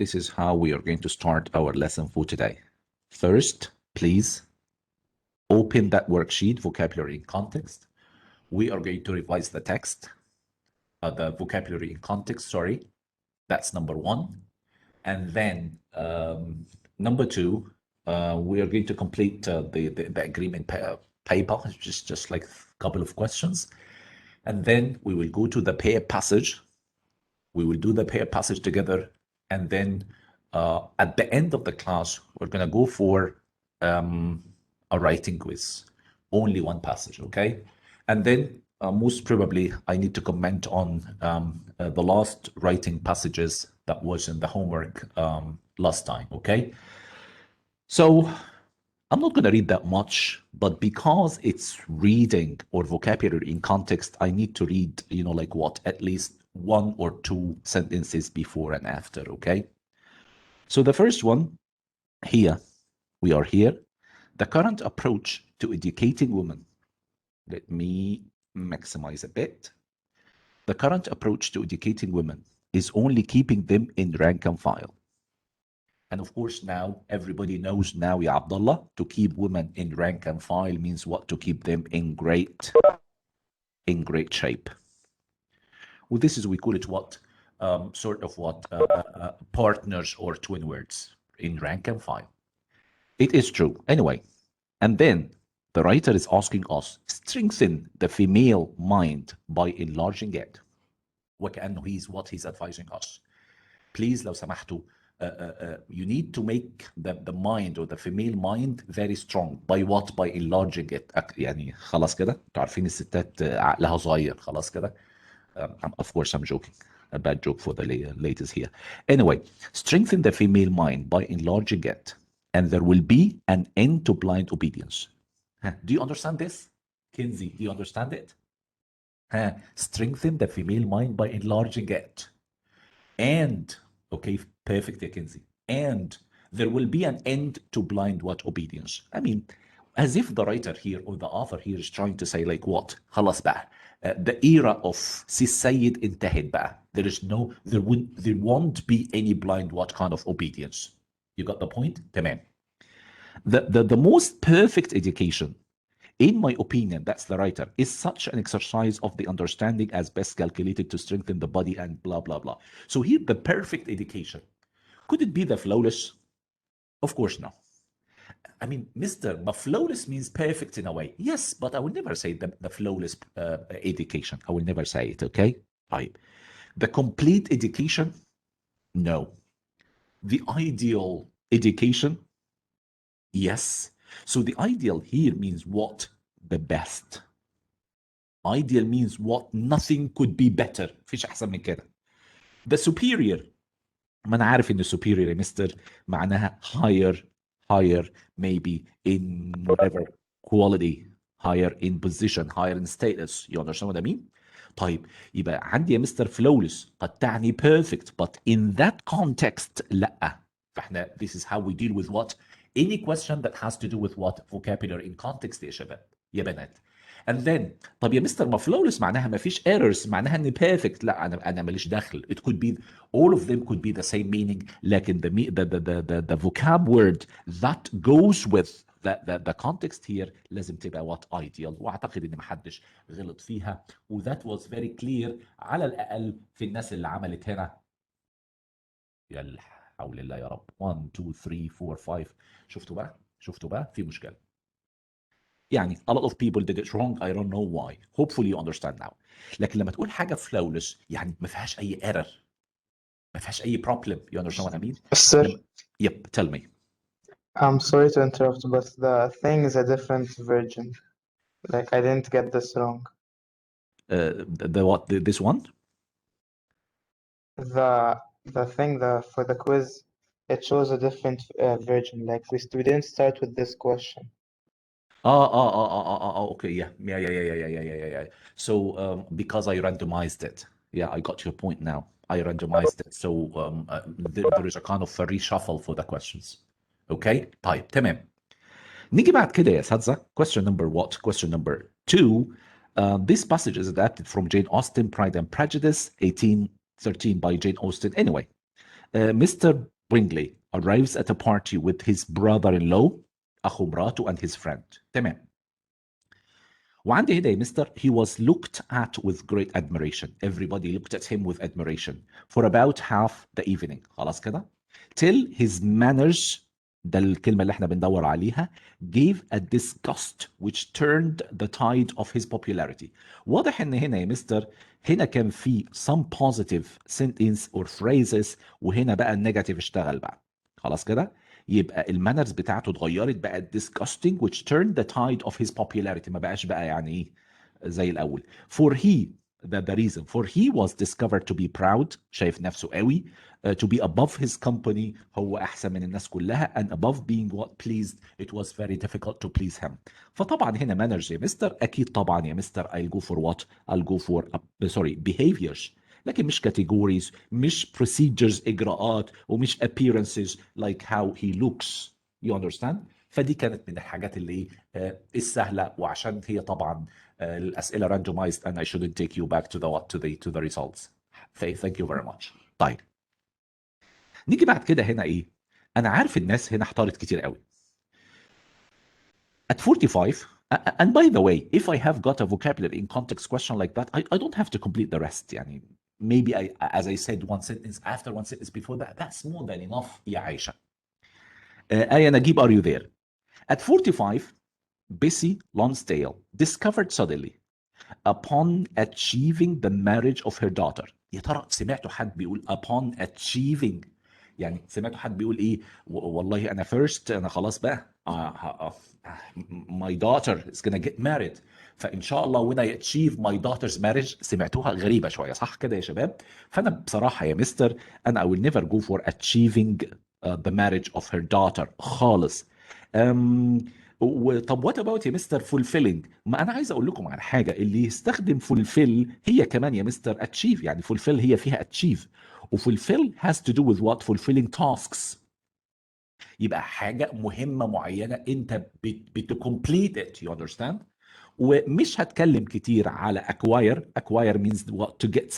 this is how we are going to start our lesson for today. First, please open that worksheet, vocabulary in context. We are going to revise the text, the vocabulary in context, sorry. That's number one. And then number two, we are going to complete the agreement paper, just like a couple of questions. And then we will go to the pair passage. We will do the pair passage together. And then at the end of the class, we're going to go for a writing quiz. Only one passage, okay? And then most probably I need to comment on the last writing passages that was in the homework last time, okay? So I'm not going to read that much, but because it's reading or vocabulary in context, I need to read, you know, like what, at least one or two sentences before and after, okay? So the first one here, we are here. The current approach to educating women. Let me maximize a bit. The current approach to educating women is only keeping them in rank and file. And of course, now everybody knows now, Ya Abdullah, to keep women in rank and file means what? To keep them in great shape. Well, this is, we call it what? Sort of what? Partners or twin words, in rank and file. It is true. Anyway, and then the writer is asking us, strengthen the female mind by enlarging it. وكأنه he's advising us. Please, لو سمحتوا, you need to make the mind or the female mind very strong. By what? By enlarging it. يعني خلاص كده. انتوا عارفين الستات عقلها صغير. خلاص كده. Of course, I'm joking. A bad joke for the ladies here. Anyway, strengthen the female mind by enlarging it, and there will be an end to blind obedience. Do you understand this? Kinsey, do you understand it? Strengthen the female mind by enlarging it. And, okay, perfect, Kinsey. And there will be an end to blind what? Obedience. I mean, as if the writer here or the author here is trying to say like what? خلاص بقى. The era of Sis Sayyid انتهت بقى. There won't be any blind what kind of obedience. You got the point? تمام. The most perfect education, in my opinion, that's the writer, is such an exercise of the understanding as best calculated to strengthen the body and blah, blah, blah. So here, the perfect education. Could it be the flawless? Of course, no. I mean, but flawless means perfect in a way. Yes, but I will never say the flawless education. I will never say it, okay? Right. The complete education? No. The ideal education? Yes. So the ideal here means what? The best. Ideal means what? Nothing could be better. فيش أحسن من كده. The superior. ما أنا عارف إن superior يا مستر معناها higher maybe in whatever quality, higher in position, higher in status. You understand what I mean? طيب يبقى عندي يا مستر flawless قد تعني perfect, but in that context لا. فاحنا this is how we deal with what? Any question that has to do with what? Vocabulary in context يا شباب يا بنات. And then طب يا مستر ما flawless معناها ما فيش errors معناها ان perfect. لا انا ماليش دخل. It could be all of them could be the same meaning, لكن the vocab word that goes with the context here لازم تبقى what? Ideal. واعتقد ان محدش غلط فيها. و that was very clear على الاقل في الناس اللي عملت هنا. يا حول الله يا رب. 1 2 3 4 5. شفتوا بقى في مشكله. يعني a lot of people did it wrong. I don't know why. Hopefully you understand now. لكن لما تقول حاجة flawless يعني ما فيهاش أي error. ما فيهاش أي problem. You understand what I mean? Sir, Yep, tell me. I'm sorry to interrupt, but the thing is a different version. Like, I didn't get this wrong. This one? The thing for the quiz, it shows a different version. Like, we didn't start with this question. Okay, yeah. So because I randomized it. Yeah, I got your point now. I randomized it. So there is a kind of a reshuffle for the questions. Okay, طيب تمام. نيجي بعد كده يا اساتذه. Question number what? Question number 2. This passage is adapted from Jane Austen, Pride and Prejudice, 1813 by Jane Austen. Anyway, Mr. Bringley arrives at a party with his brother-in-law أخو مراته and his friend. تمام. وعندي هنا يا مستر he was looked at with great admiration. Everybody looked at him with admiration for about half the evening. خلاص كده. Till his manners ده الكلمة اللي احنا بندور عليها gave a disgust which turned the tide of his popularity. واضح ان هنا يا مستر هنا كان في some positive sentence or phrases وهنا بقى النيجاتيف اشتغل بقى. خلاص كده. يبقى المانرز بتاعته اتغيرت بقت disgusting which turned the tide of his popularity. ما بقاش بقى يعني ايه زي الاول. For he the reason for he was discovered to be proud شايف نفسه قوي to be above his company هو احسن من الناس كلها and above being what pleased it was very difficult to please him. فطبعا هنا manners يا مستر اكيد طبعا يا مستر I'll go for what I'll go for sorry behaviors لكن مش categories مش procedures إجراءات ومش appearances like how he looks you understand فدي كانت من الحاجات اللي السهلة وعشان هي طبعا الأسئلة randomized and I shouldn't take you back to the results thank you very much طيب نيجي بعد كده هنا ايه أنا عارف الناس هنا احتارت كتير قوي at 45 and by the way if I have got a vocabulary in context question like that I don't have to complete the rest يعني maybe as I said one sentence after one sentence before that that's more than enough يا عايشة آية نجيب are you there at 45 Bessie Lonsdale discovered suddenly upon achieving the marriage of her daughter يا ترى سمعتوا حد بيقول upon achieving يعني سمعتوا حد بيقول ايه والله انا first انا خلاص بقى my daughter is gonna get married فان شاء الله when I achieve my daughter's marriage سمعتوها غريبه شويه صح كده يا شباب فانا بصراحه يا مستر انا I will never go for achieving the marriage of her daughter خالص طب وات اباوت يا مستر fulfilling ما انا عايز اقول لكم على حاجه اللي يستخدم fulfill هي كمان يا مستر achieve يعني fulfill هي فيها achieve وفulfill has to do with what fulfilling tasks يبقى حاجه مهمه معينه انت بتكمبليت it you understand ومش هتكلم كتير على acquire means what to get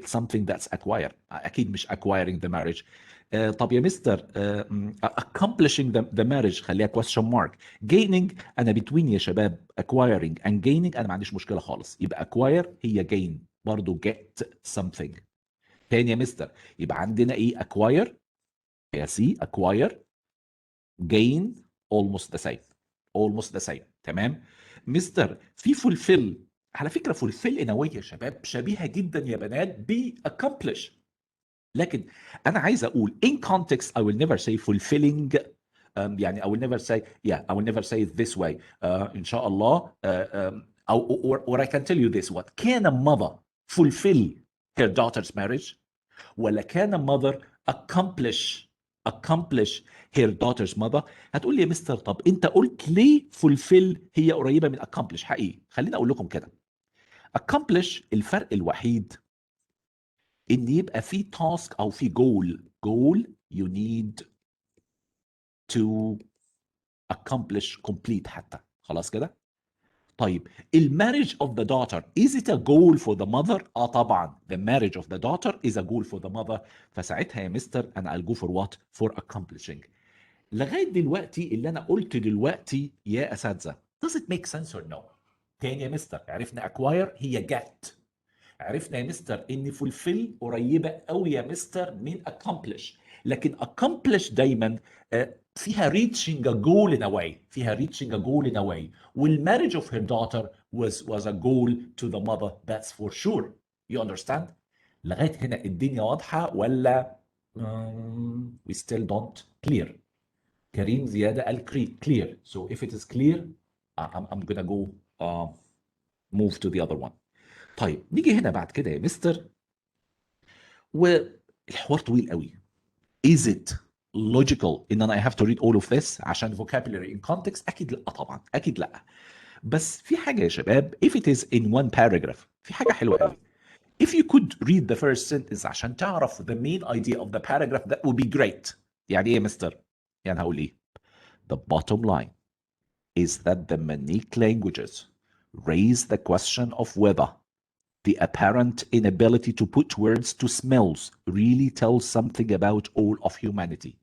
something that's acquire اكيد مش acquiring the marriage طب يا مستر accomplishing the marriage خليها question mark gaining انا between يا شباب acquiring and gaining انا ما عنديش مشكله خالص يبقى acquire هي gain برضو get something تاني يا مستر يبقى عندنا ايه acquire يا سي acquire gain almost the same تمام مستر في fulfill على فكره fulfill in a way يا شباب شبيهه جدا يا بنات ب accomplish لكن انا عايز اقول in context I will never say fulfilling يعني I will never say I will never say it this way ان شاء الله or I can tell you this what can a mother fulfill her daughter's marriage ولا كان mother accomplish her daughter's mother هتقول لي يا مستر طب انت قلت ليه fulfill هي قريبه من accomplish حقيقي خليني اقول لكم كده accomplish الفرق الوحيد ان يبقى في task او في goal you need to accomplish complete حتى خلاص كده طيب marriage of the daughter is it a goal for the mother طبعا the marriage of the daughter is a goal for the mother فساعتها يا مستر انا I'll go for what for accomplishing لغايه دلوقتي اللي انا قلت دلوقتي يا اساتذه does it make sense or no تاني يا مستر عرفنا acquire هي get عرفنا يا مستر ان fulfill قريبه قوي يا مستر من accomplish لكن accomplish دايما فيها reaching a goal in a way فيها reaching a goal in a way والmarriage of her daughter was a goal to the mother that's for sure you understand لغايه هنا الدنيا واضحه ولا we still don't clear كريم زياده قال clear so if it is clear I'm gonna go move to the other one طيب نيجي هنا بعد كده يا مستر والحوار طويل قوي is it logical ان انا I have to read all of this عشان vocabulary in context اكيد لا طبعا اكيد لا بس في حاجه يا شباب if it is in one paragraph في حاجه حلوه قوي if you could read the first sentence عشان تعرف the main idea of the paragraph that would be great يعني ايه يا مستر يعني هقول ايه the bottom line is that the Manic languages raise the question of whether The apparent inability to put words to smells really tells something about all of humanity.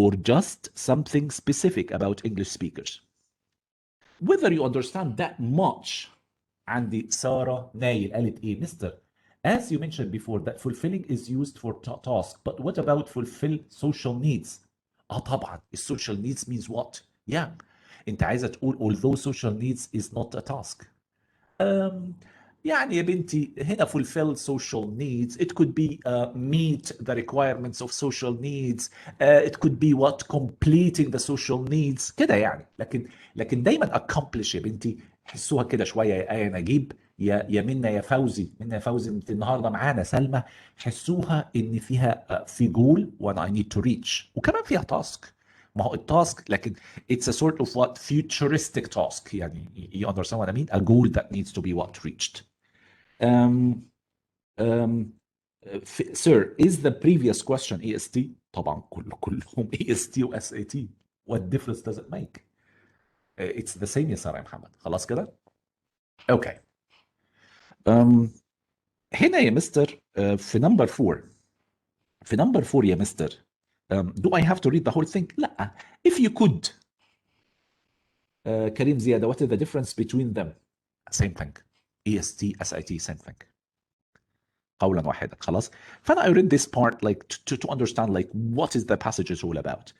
Or just something specific about English speakers. Whether you understand that much. عندي سارة نايل قالت ايه مستر as you mentioned before that fulfilling is used for task but what about fulfill social needs طبعا social needs means what yeah انت عايزة تقول although social needs is not a task يعني يا بنتي هنا fulfill social needs it could be meet the requirements of social needs it could be what completing the social needs كده يعني لكن دايما accomplish يا بنتي حسوها كده شويه يا آية نجيب يا منا يا فوزي انت النهارده معانا سلمى حسوها ان فيها في جول وانا I need to reach وكمان فيها تاسك ما هو التاسك لكن it's a sort of what futuristic task يعني you understand what I mean a goal that needs to be what reached sir is the previous question EST طبعا كلهم EST و SAT what difference does it make it's the same يا سارة يا محمد خلاص كده اوكي هنا يا مستر في نمبر 4 يا مستر do I have to read the whole thing لا if you could كريم زيادة what is the difference between them same thing EST SIT same thing قولا واحدا خلاص فانا I read this part like to understand like what is the passage is all about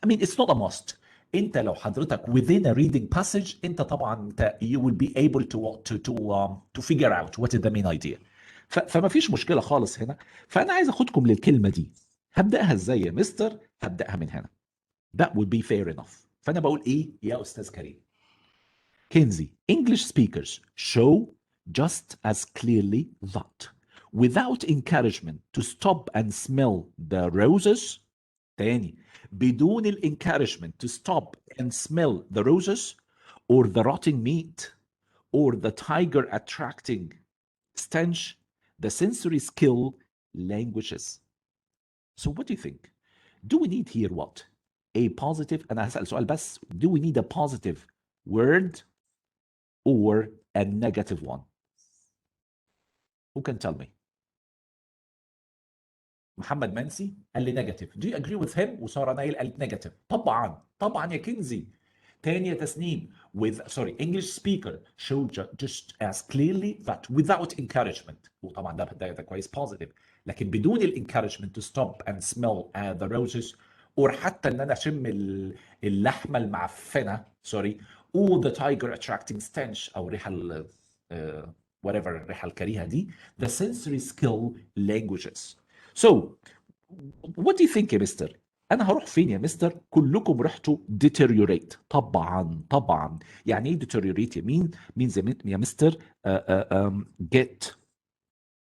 I mean it's not a must انت لو حضرتك within a reading passage انت طبعا انت you will be able to figure out what is the main idea فما فيش مشكله خالص هنا فانا عايز اخدكم للكلمه دي هبداها ازاي يا مستر هبداها من هنا that would be fair enough فانا بقول ايه يا استاذ كريم Kinsey, English speakers show just as clearly that without encouragement to stop and smell the roses تاني بدون encouragement to stop and smell the roses or the rotting meat or the tiger attracting stench the sensory skill languages. So what do you think? Do we need here what? A positive أنا هسأل سؤال بس do we need a positive word or a negative one? Who can tell me? محمد منسي قال لي negative. Do you agree with him? وسارة نايل قالت negative. طبعا يا كنزي. تاني يا تسنيم with English speaker show just as clearly that without encouragement وطبعا ده كويس positive لكن بدون encouragement to stop and smell the roses or حتى ان انا اشم اللحمه المعفنه or the tiger attracting stench او ريحه whatever الريحه الكريهه دي the sensory skill languages. So what do you think يا مستر؟ انا هروح فين يا مستر؟ كلكم رحتوا deteriorate طبعا يعني ايه deteriorate means يا مستر get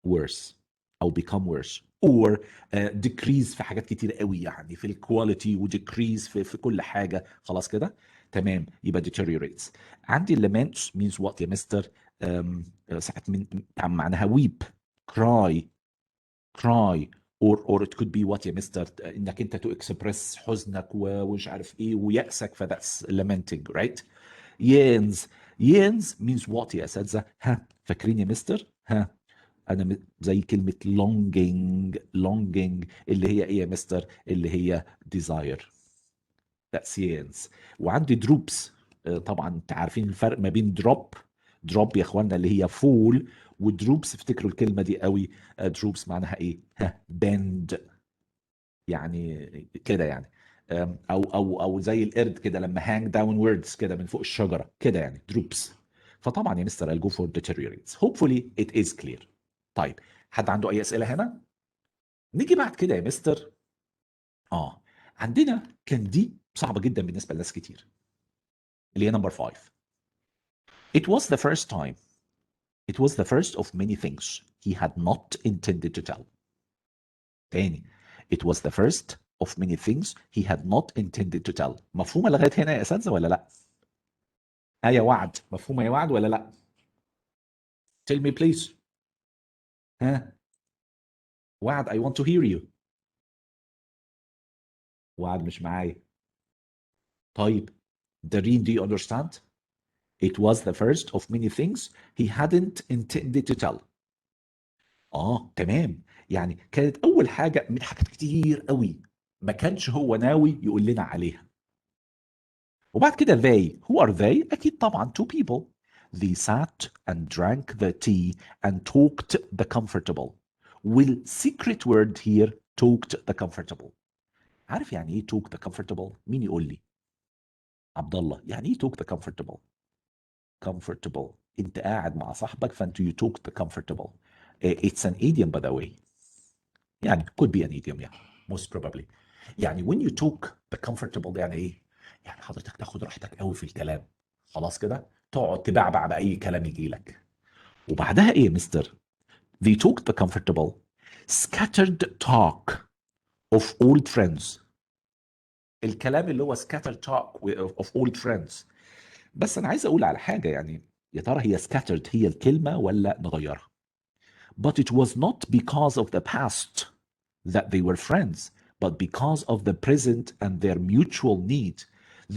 worse او become worse or decrease في حاجات كتير قوي يعني في الكواليتي وديكريز في كل حاجه خلاص كده تمام يبقى deteriorates. عندي lament means what يا مستر؟ ساعات معناها weep cry or it could be what يا مستر انك انت to express حزنك ومش عارف ايه ويأسك فذاتس lamenting right. yearns means what يا اساتذه؟ ها فاكرين يا مستر؟ ها انا زي كلمه longing اللي هي ايه يا مستر؟ اللي هي desire that's yearns. وعندي droops طبعا انت عارفين الفرق ما بين drop يا اخوانا اللي هي فول ودروبس افتكروا الكلمه دي قوي دروبس معناها ايه؟ ها bend يعني كده يعني او زي القرد كده لما hang downwards كده من فوق الشجره كده يعني droops. فطبعا يا مستر I'll go for deteriorates. Hopefully it is clear. طيب حد عنده اي اسئله هنا؟ نيجي بعد كده يا مستر عندنا كان دي صعبه جدا بالنسبه لناس كتير اللي هي نمبر 5. It was the first time. It was the first of many things he had not intended to tell. تاني. It was the first of many things he had not intended to tell. مفهومة لغاية هنا يا أساتذة ولا لأ؟ يا وعد مفهومة يا وعد ولا لأ؟ Tell me please. ها؟ وعد I want to hear you. وعد مش معايا. طيب. Dareen do you understand? It was the first of many things he hadn't intended to tell. تمام. يعني كانت أول حاجة من حاجات كتير قوي ما كانش هو ناوي يقول لنا عليها. وبعد كده they. Who are they؟ أكيد طبعا two people. They sat and drank the tea and talked the comfortable. والsecret word here talked the comfortable. عارف يعني ايه talk the comfortable؟ مين يقول لي؟ عبد الله، يعني ايه talk the comfortable؟ comfortable. انت قاعد مع صاحبك فانت you talk the comfortable. It's an idiom by the way. يعني could be an idiom يعني most probably. يعني when you talk the comfortable يعني ايه؟ يعني حضرتك تاخد راحتك قوي في الكلام. خلاص كده تقعد تبعبع بأي كلام يجي لك. وبعدها ايه يا مستر؟ They talk the comfortable scattered talk of old friends. الكلام اللي هو scattered talk of old friends. بس انا عايز اقول على حاجه، يعني يا ترى هي scattered هي الكلمه ولا نغيرها؟ But it was not because of the past that they were friends, but because of the present and their mutual need.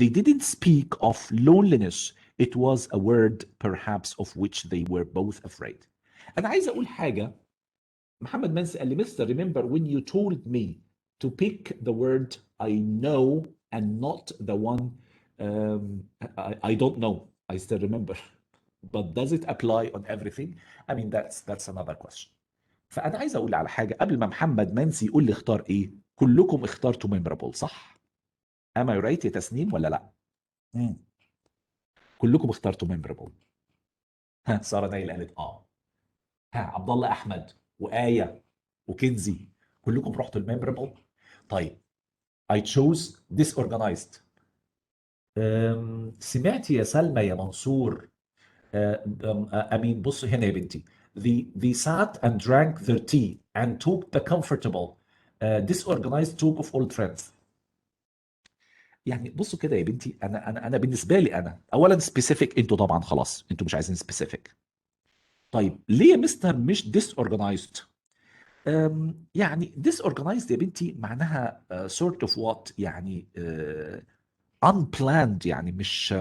They didn't speak of loneliness. It was a word perhaps of which they were both afraid. انا عايز اقول حاجه. محمد منسي قال لي مستر remember when you told me to pick the word I know and not the one I don't know. I still remember. But does it apply on everything? I mean that's another question. فأنا عايز أقول على حاجة قبل ما محمد منسي يقول لي اختار إيه. كلكم اخترتوا memorable صح؟ Am I right يا تسنيم ولا لأ؟ مم. كلكم اخترتوا memorable. ها سارة نايل قالت ها عبد الله أحمد وآية وكنزي كلكم رحتوا الميمورابل. طيب I chose disorganized. سمعت يا سلمى يا منصور. أمين بص هنا يا بنتي. They sat and drank their tea and took the comfortable disorganized talk of old friends. يعني بصوا كده يا بنتي، انا بالنسبه لي انا اولا سبيسيفيك، انتوا طبعا خلاص انتوا مش عايزين سبيسيفيك. طيب ليه يا مستر مش disorganized؟ يعني disorganized يا بنتي معناها sort of what يعني unplanned يعني مش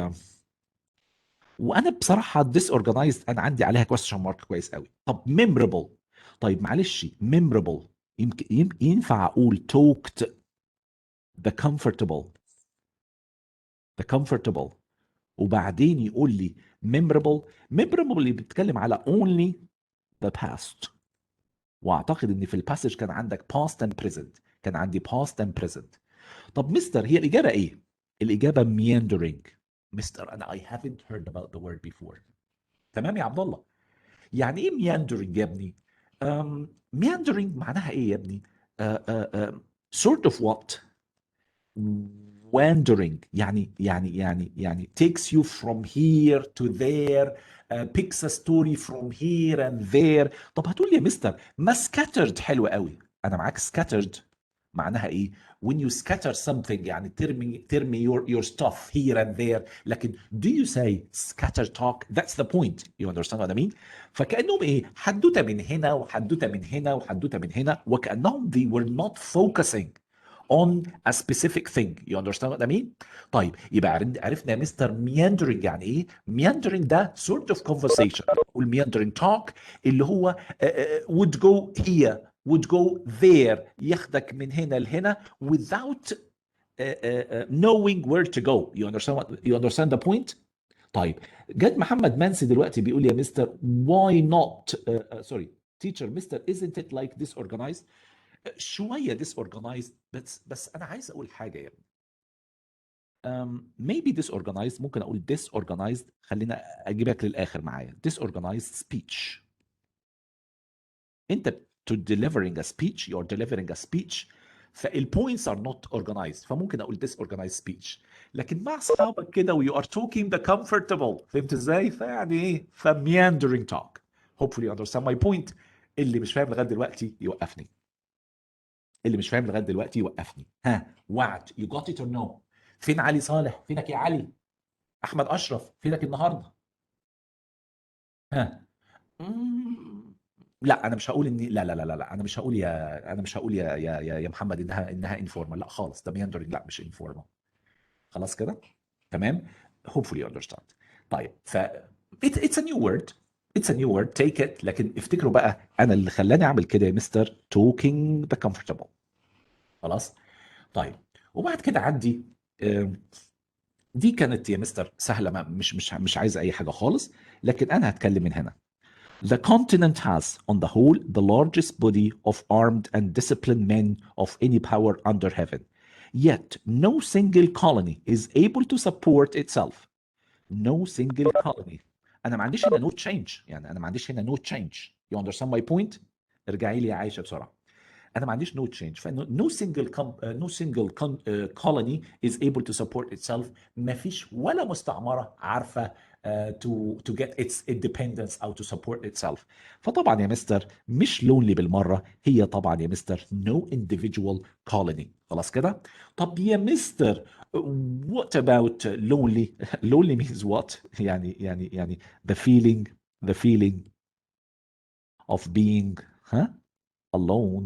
وانا بصراحه disorganized انا عندي عليها question mark كويس قوي. طب memorable. طيب معلش memorable يمكن ينفع اقول talked the comfortable وبعدين يقول لي memorable اللي بيتكلم على only the past. واعتقد ان في الباسج كان عندك past and present، كان عندي past and present. طب مستر هي الإجابة إيه؟ الإجابة meandering. مستر أنا I haven't heard about the word before. تمام يا عبد الله. يعني إيه meandering يا ابني؟ meandering معناها إيه يا ابني؟ sort of what؟ wandering يعني takes you from here to there, picks a story from here and there. طب هتقول لي يا مستر ما scattered حلو قوي. انا معاك scattered معناها ايه؟ when you scatter something يعني ترمي your stuff here and there. لكن do you say scatter talk؟ That's the point. You understand what I mean؟ فكأنهم ايه؟ حدوته من هنا وحدوته من هنا وحدوته من هنا، وكأنهم they were not focusing on a specific thing. You understand what I mean؟ طيب يبقى عرفنا يا مستر meandering يعني ايه؟ meandering ده sort of conversation. والmeandering talk اللي هو would go here would go there ياخدك من هنا لهنا without knowing where to go. You understand the point؟ طيب جد محمد منسي دلوقتي بيقول يا مستر why not sorry teacher مستر isn't it like disorganized؟ شويه disorganized بس انا عايز اقول حاجه يا ابني. maybe disorganized ممكن اقول disorganized. خلينا اجيبك للاخر معايا. disorganized speech. انت to delivering a speech you're delivering a speech فالpoints are not organized، فممكن اقول disorganized speech. لكن مع اصحابك كده و you are talking the comfortable، فهمت ازاي؟ فيعني ايه؟ meandering talk. hopefully you understand my point. اللي مش فاهم لغايه دلوقتي يوقفني. ها وعد you got it or no؟ فين علي صالح؟ فينك يا علي؟ احمد اشرف فينك النهارده؟ ها لا انا مش هقول اني لا انا مش هقول يا محمد انها انفورمال. لا خالص ده meandering لا مش انفورمال. خلاص كده تمام. hopefully you understand. طيب it's a new word. It's a new word. Take it. لكن افتكروا بقى انا اللي خلاني اعمل كده يا مستر talking the comfortable. خلاص. طيب وبعد كده عندي دي كانت يا مستر سهله، مش عايز اي حاجه خالص، لكن انا هتكلم من هنا. The continent has, on the whole, the largest body of armed and disciplined men of any power under heaven. Yet, no single colony is able to support itself. No single colony. أنا ما عنديش هنا no change، يعني أنا ما عنديش هنا no change. You understand my point؟ ارجعي لي يا عايشة بسرعة. أنا ما عنديش no change، فإنه no single colony is able to support itself. ما فيش ولا مستعمرة عارفة to get its independence أو to support itself. فطبعا يا مستر مش lonely بالمرة، هي طبعا يا مستر no individual colony. خلاص كده؟ طب يا مستر what about lonely؟ lonely means what؟ يعني the feeling of being alone.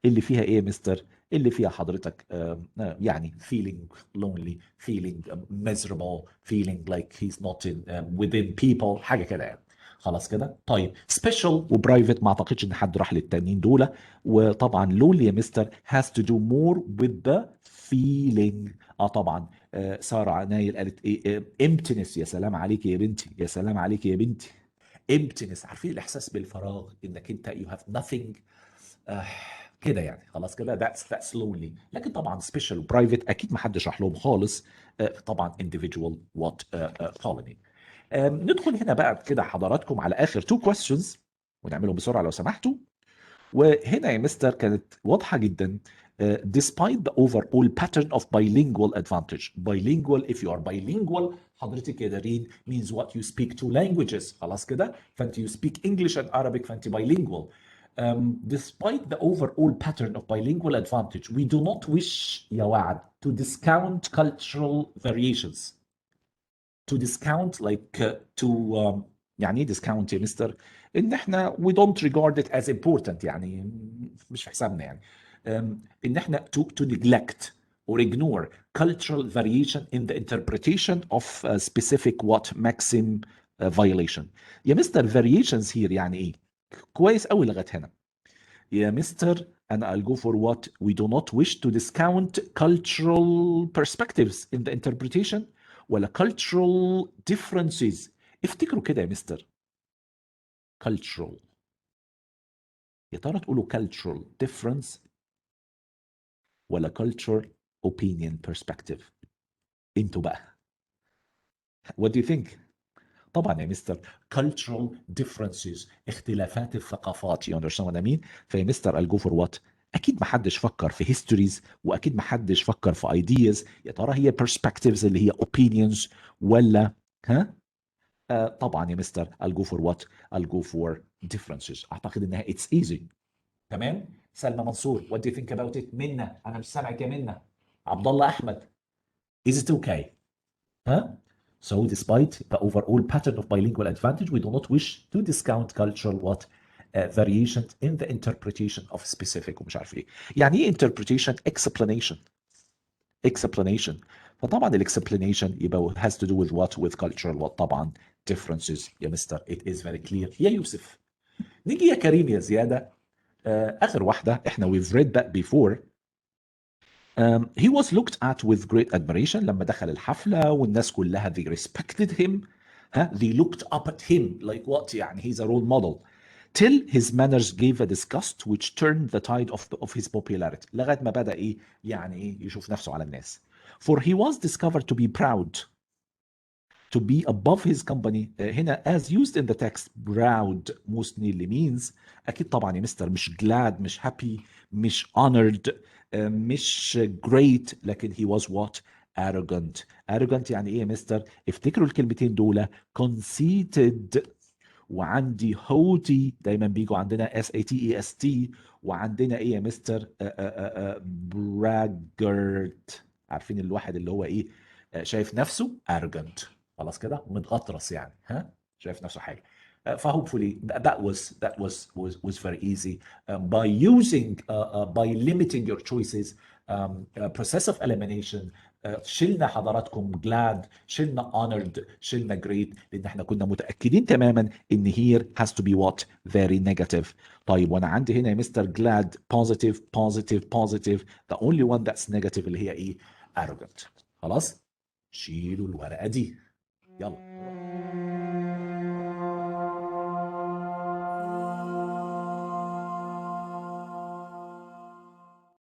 اللي فيها ايه يا مستر؟ اللي فيها حضرتك يعني feeling lonely, feeling miserable, feeling like he's not in within people، حاجه كده يعني. خلاص كده. طيب special وبرايفت ما اعتقدش ان حد راح للتانيين دول. وطبعا lonely يا مستر has to do more with the feeling. طبعا ساره عنايل قالت ايه؟ emptiness. يا سلام عليك يا بنتي، يا سلام عليك يا بنتي. emptiness، عارفين الاحساس بالفراغ، انك انت you have nothing كده يعني. خلاص كده that's lonely. لكن طبعا special وبرايفت اكيد ما حدش راح لهم خالص. طبعا individual what colony. ندخل هنا بقى كده حضراتكم على اخر two questions ونعملهم بسرعه لو سمحتوا. وهنا يا مستر كانت واضحه جدا. despite the overall pattern of bilingual advantage. Bilingual, if you are bilingual حضرتك يا دارين means what you speak two languages. خلاص كده. فانت you speak English and Arabic فانت bilingual. Despite the overall pattern of bilingual advantage, we do not wish يا وعد to discount cultural variations. To discount like to يعني ايه discount يا مستر؟ ان احنا we don't regard it as important، يعني مش في حسابنا يعني. ان احنا to neglect or ignore cultural variation in the interpretation of a specific what maxim violation. يا مستر variations here يعني ايه؟ كويس قوي لغايه هنا. يا مستر انا I'll go for what we do not wish to discount cultural perspectives in the interpretation ولا cultural differences. افتكروا كده يا مستر. cultural، يا ترى تقولوا cultural difference ولا cultural opinion perspective؟ انتوا بقى what do you think؟ طبعا يا مستر cultural differences، اختلافات الثقافات. you understand what I mean؟ فيا مستر I'll go for what؟ اكيد ما حدش فكر في histories، واكيد ما حدش فكر في ideas. يا ترى هي perspectives اللي هي opinions ولا طبعا يا مستر I'll go for what؟ I'll go for differences. اعتقد انها it's easy. تمام. سلمى منصور what do you think about it؟ منى، انا مش سامعك يا منى. عبد الله احمد is it okay؟ So despite the overall pattern of bilingual advantage, we do not wish to discount cultural what variations in the interpretation of specific ومش عارف ايه. يعني ايه interpretation؟ explanation. فطبعا الاكسبلانيشن يبقى has to do with what؟ with cultural what؟ طبعا differences يا مستر. It is very clear يا يوسف. نيجي يا كريم يا زيادة. آخر واحدة احنا we've read that before. He was looked at with great admiration. لما دخل الحفلة والناس كلها they respected him. They looked up at him like what؟ يعني he's a role model. Till his manners gave a disgust which turned the tide of his popularity. لغاية ما بدأ ايه؟ يعني ايه؟ يشوف نفسه على الناس. For he was discovered to be proud, to be above his company. هنا as used in the text proud mostly means أكيد طبعا يا مستر مش glad، مش happy، مش honored، مش great، لكن he was what؟ arrogant. arrogant يعني ايه يا مستر؟ افتكروا الكلمتين دول. conceited وعندي haughty دايما بيجوا عندنا SATEST. وعندنا ايه يا مستر؟ braggart. عارفين الواحد اللي هو ايه؟ شايف نفسه arrogant. خلاص كده متغطرس يعني. شايف نفسه حاجه. فhopefully that was very easy by using by limiting your choices process of elimination. شلنا حضراتكم glad، شلنا honored، شلنا great، لان احنا كنا متاكدين تماما ان here has to be what very negative. طيب وانا عندي هنا يا مستر glad positive positive positive، the only one that's negative اللي هي ايه؟ arrogant. خلاص شيلوا الورقه دي. يلا